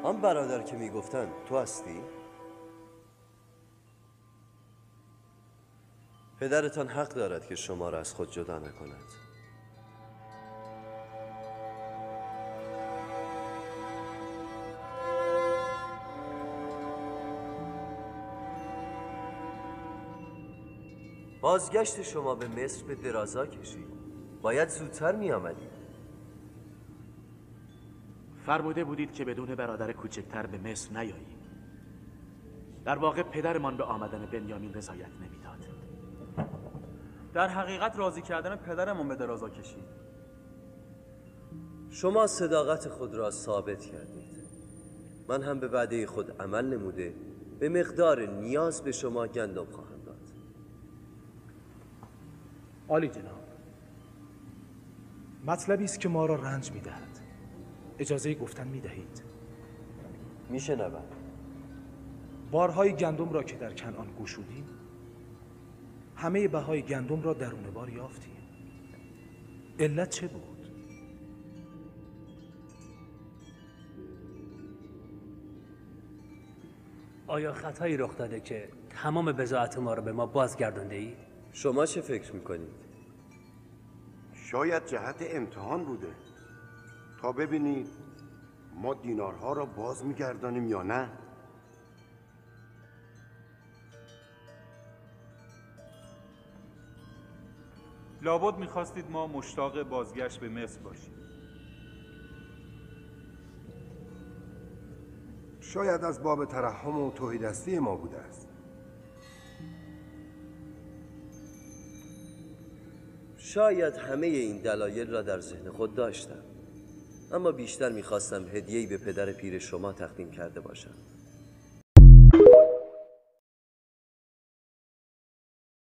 آن برادر که میگفتن تو هستی؟ پدرتان حق دارد که شما را از خود جدا نکند. بازگشت شما به مصر به درازا کشید. باید زودتر می آمدید. فرموده بودید که بدون برادر کوچکتر به مصر نیاییم. در واقع پدرمان به آمدن بنیامین رضایت نمیداد. در حقیقت راضی کردن پدرمان به درازا کشید. شما صداقت خود را ثابت کردید. من هم به وعده خود عمل نموده به مقدار نیاز به شما گندم خواهم داد. عالی جناب. مطلبی است که ما را رنج می‌دهد. اجازه گفتن می‌دهید؟ میشنوم. بارهای گندم را که در کنعان گشودیم، همه بهای گندم را درون بار یافتیم. علت چه بود؟ آیا خطایی رخ داده که تمام بضاعت ما را به ما بازگردانده اید؟ شما چه فکر میکنید؟ شاید جهت امتحان بوده تا ببینید ما دینارها را باز میگردانیم یا نه. لابد میخواستید ما مشتاق بازگشت به مصر باشیم. شاید از باب ترحم و تهیدستی ما بوده است. شاید همه این دلایل را در ذهن خود داشتم، اما بیشتر میخواستم هدیه‌ای به پدر پیر شما تقدیم کرده باشم.